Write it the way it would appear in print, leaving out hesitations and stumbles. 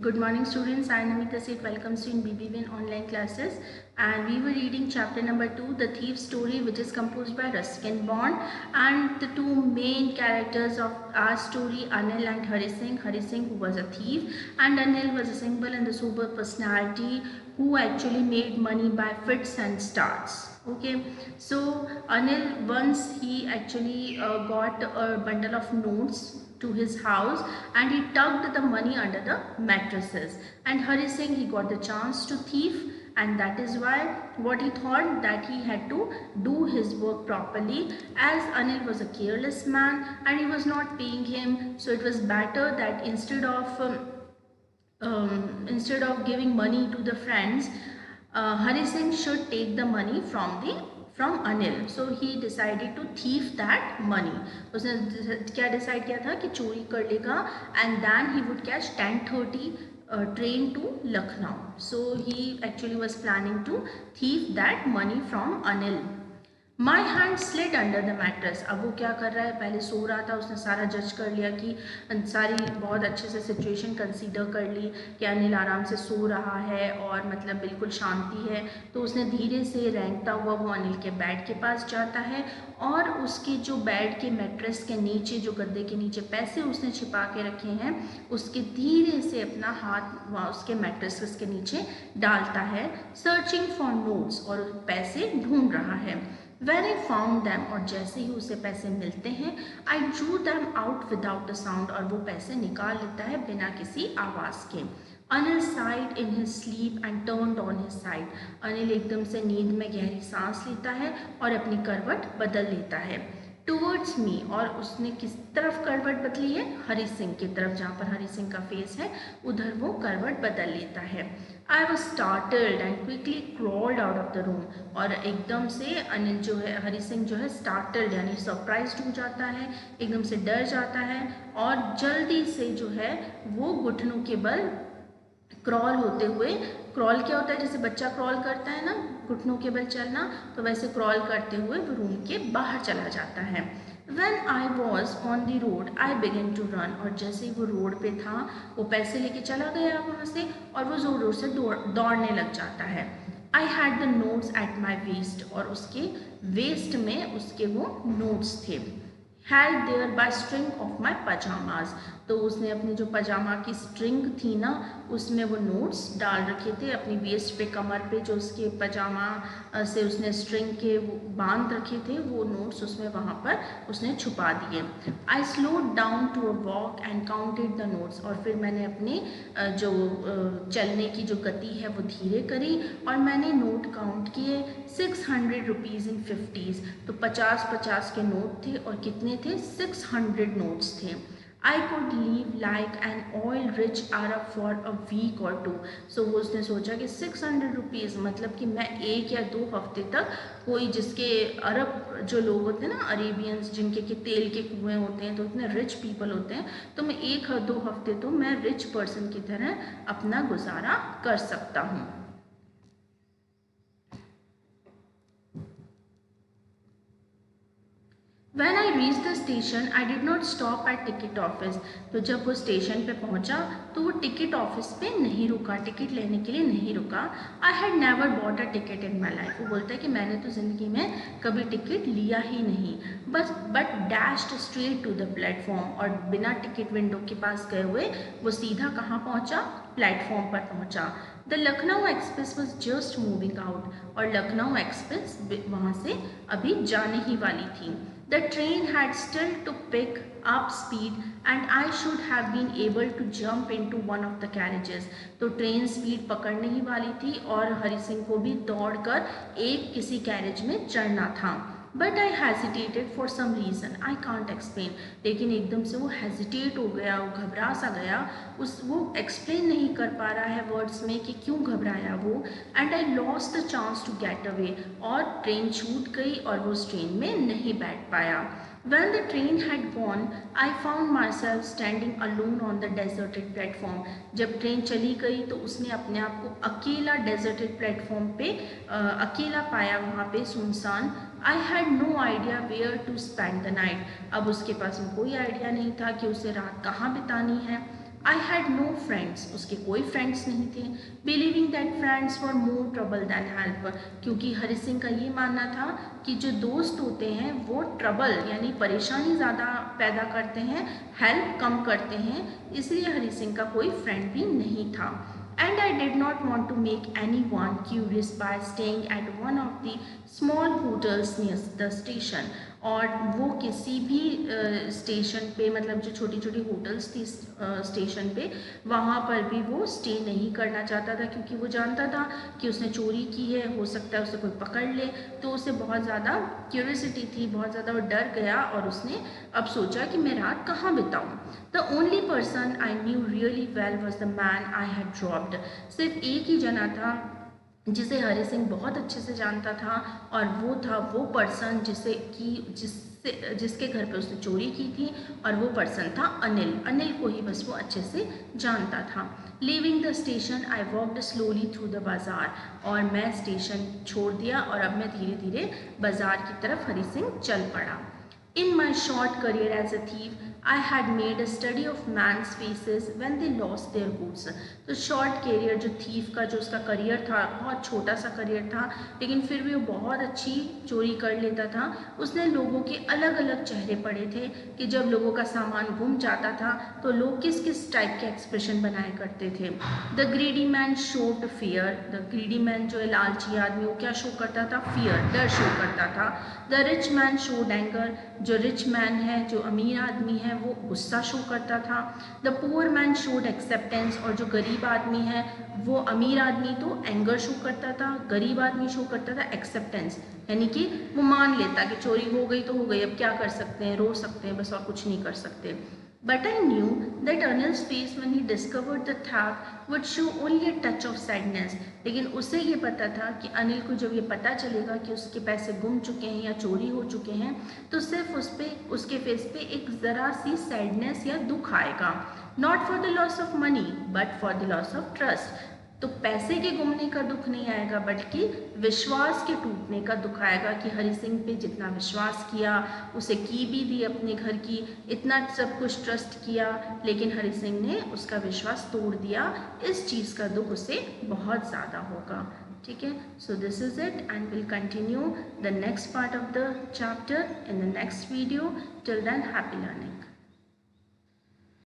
Good morning students, I am Namita Seth, welcomes you in BBVN online classes, and we were reading chapter number 2, The Thief's Story, which is composed by Ruskin Bond, and the two main characters of our story, Anil and Hari Singh. Hari Singh, who was a thief, and Anil was a simple and the sober personality who actually made money by fits and starts. Okay, so Anil, once he actually got a bundle of notes to his house and he tucked the money under the mattresses, and Hari Singh, he got the chance to thief, and that is why what he thought that he had to do his work properly, as Anil was a careless man and he was not paying him. So it was better that instead of giving money to the friends, Hari Singh should take the money from Anil. So he decided to thief that money. उसने क्या decide किया था कि चोरी कर लेगा, and then he would catch 10:30 train to Lucknow. So he actually was planning to thief that money from Anil. My hand slid under the mattress. अब वो क्या कर रहा है, पहले सो रहा था, उसने सारा जज कर लिया कि सारी बहुत अच्छे से सिचुएशन कंसीडर कर ली कि अनिल आराम से सो रहा है और मतलब बिल्कुल शांति है. तो उसने धीरे से रेंगता हुआ वो अनिल के बेड के पास जाता है और उसके जो बेड के मैट्रेस के नीचे, जो गद्दे के नीचे पैसे उसने छिपा के रखे हैं, उसके धीरे से अपना हाथ उसके मैट्रेस के नीचे डालता है, सर्चिंग फॉर नोट्स, और पैसे ढूंढ रहा है. When I found them, और जैसे ही उसे पैसे मिलते हैं, I drew them out without a sound, और वो पैसे निकाल लेता है बिना किसी आवाज़ के. Anil sighed in his sleep and turned on his side. Anil एकदम से नींद में गहरी सांस लेता है और अपनी करवट बदल लेता है. टूवर्ड्स मी, और उसने किस तरफ करवट बदली है, हरी सिंह की तरफ, जहाँ पर हरी सिंह का फेस है उधर वो करवट बदल लेता है. I was startled and quickly crawled out of the room, और एकदम से अनिल जो है, हरी सिंह जो है, स्टार्टल्ड यानी सरप्राइज हो जाता है, एकदम से डर जाता है और जल्दी से जो है वो घुटनों के बल क्रॉल होते हुए, क्रॉल क्या होता है, जैसे बच्चा क्रॉल करता है ना, घुटनों के बल चलना, तो वैसे क्रॉल करते हुए वो रूम के बाहर चला जाता है. When I was on the road, I began to run, और जैसे ही वो रोड पे था वो पैसे लेके चला गया वहाँ से और वो जोर जोर से दौड़ने लग जाता है. I had the notes at my waist, और उसके वेस्ट में उसके वो नोट्स थे. Held there by string of my pajamas, तो उसने अपनी जो पजामा की स्ट्रिंग थी ना, उसमें वो नोट्स डाल रखे थे अपनी वेस्ट पे, कमर पे जो उसके पजामा से उसने स्ट्रिंग के वो बांध रखे थे, वो नोट्स उसमें वहाँ पर उसने छुपा दिए. I slowed down to a walk and counted the notes, और फिर मैंने अपने जो चलने की जो गति है वो धीरे करी और मैंने नोट काउंट किए. 600 रुपीज़ इन 50s, तो 50-50 के नोट थे और कितने थे, 600 नोट्स थे. I could live like an oil rich Arab for a week or two. So वो उसने सोचा कि 600 रुपीज़ मतलब कि मैं 1 या 2 हफ्ते तक, कोई जिसके अरब जो लोग होते हैं ना, अरेबियंस, जिनके के तेल के कुएँ होते हैं, तो इतने रिच पीपल होते हैं, तो मैं 1-2 हफ्ते तो मैं रिच पर्सन की तरह अपना गुजारा कर सकता हूँ. When I reached the station, I did not stop at ticket office. तो जब वो स्टेशन पे पहुंचा तो वो टिकट ऑफिस पे नहीं रुका, टिकट लेने के लिए नहीं रुका. I had never bought a ticket in my life. वो बोलता है कि मैंने तो ज़िंदगी में कभी टिकट लिया ही नहीं. But dashed straight to the platform, और बिना टिकट विंडो के पास गए हुए वो सीधा कहाँ पहुँचा, प्लेटफॉर्म पर पहुँचा. The Lucknow express was just moving out, और लखनऊ एक्सप्रेस वहाँ से अभी जाने ही वाली थी. The train had still to pick up speed and I should have been able to jump into one of the carriages. तो ट्रेन स्पीड पकड़ने ही वाली थी और हरि सिंह को भी दौड़कर एक किसी कैरेज में चढ़ना था. But I hesitated for some reason I can't explain, लेकिन एकदम से वो हेजिटेट हो गया, वो घबरा सा गया, वो एक्सप्लेन नहीं कर पा रहा है वर्ड्स में कि क्यों घबराया वो. And I lost the chance to get away, और ट्रेन छूट गई और वो उस ट्रेन में नहीं बैठ पाया. When the train had gone, I found myself standing alone on the deserted platform. जब ट्रेन चली गई तो उसने अपने आप को अकेला डेजर्टेड प्लेटफॉर्म पे अकेला पाया, वहाँ पे सुनसान. I had no idea where to spend the night. अब उसके पास कोई आइडिया नहीं था कि उसे रात कहाँ बितानी है. आई हैड नो फ्रेंड्स, उसके कोई फ्रेंड्स नहीं थे, believing that friends for more trouble than help, क्योंकि हरि सिंह का ये मानना था कि जो दोस्त होते हैं वो ट्रबल यानी परेशानी ज़्यादा पैदा करते हैं, हेल्प कम करते हैं, इसलिए हरि सिंह का कोई फ्रेंड भी नहीं था. And I did not want to make anyone curious by staying at one of the small hotels near the station. और वो किसी भी स्टेशन पे, मतलब जो छोटी छोटी होटल्स थी स्टेशन पे, वहाँ पर भी वो स्टे नहीं करना चाहता था, क्योंकि वो जानता था कि उसने चोरी की है, हो सकता है उसे कोई पकड़ ले. तो उसे बहुत ज़्यादा क्यूरियोसिटी थी, बहुत ज़्यादा वो डर गया और उसने अब सोचा कि मैं रात कहाँ बिताऊँ. The only person I knew really well was the man I had dropped. सिर्फ एक ही जना था जिसे हरि सिंह बहुत अच्छे से जानता था, और वो था वो पर्सन जिसके घर पे उसने चोरी की थी, और वो पर्सन था अनिल. अनिल को ही बस वो अच्छे से जानता था. Leaving the station I walked slowly through the बाज़ार. और मैं स्टेशन छोड़ दिया और अब मैं धीरे धीरे बाज़ार की तरफ हरि सिंह चल पड़ा. In my short career as a thief, I had made a study of man's faces when they lost their goods. तो शॉर्ट करियर जो थीफ का जो उसका करियर था, बहुत छोटा सा करियर था, लेकिन फिर भी वो बहुत अच्छी चोरी कर लेता था. उसने लोगों के अलग अलग चेहरे पढ़े थे कि जब लोगों का सामान गुम जाता था तो लोग किस किस टाइप के एक्सप्रेशन बनाया करते थे. The greedy man showed fear. The greedy man जो है लालची आदमी, वो क्या शो करता था? फियर, डर शो करता था. The rich man showed anger. जो रिच मैन है, जो अमीर आदमी है, वो गुस्सा शो करता था. The poor man showed acceptance. और जो गरीब आदमी है, वो अमीर आदमी तो एंगर शो करता था, गरीब आदमी शो करता था एक्सेप्टेंस, यानी कि वो मान लेता कि चोरी हो गई तो हो गई, अब क्या कर सकते हैं, रो सकते हैं बस, और कुछ नहीं कर सकते. But I knew that Anil's face when he discovered the theft would show only a touch of sadness. लेकिन उसे ये पता था कि अनिल को जब ये पता चलेगा कि उसके पैसे गुम चुके हैं या चोरी हो चुके हैं, तो सिर्फ उसके फेस पे एक ज़रा सी सैडनेस या दुख आएगा. Not for the loss of money, but for the loss of trust. तो पैसे के गुमने का दुख नहीं आएगा, बल्कि विश्वास के टूटने का दुख आएगा कि हरि सिंह पे जितना विश्वास किया, उसे की भी दी अपने घर की, इतना सब कुछ ट्रस्ट किया, लेकिन हरि सिंह ने उसका विश्वास तोड़ दिया. इस चीज़ का दुख उसे बहुत ज़्यादा होगा. ठीक है, so this is it and will continue the next part of the chapter in the next video. Till then, happy learning.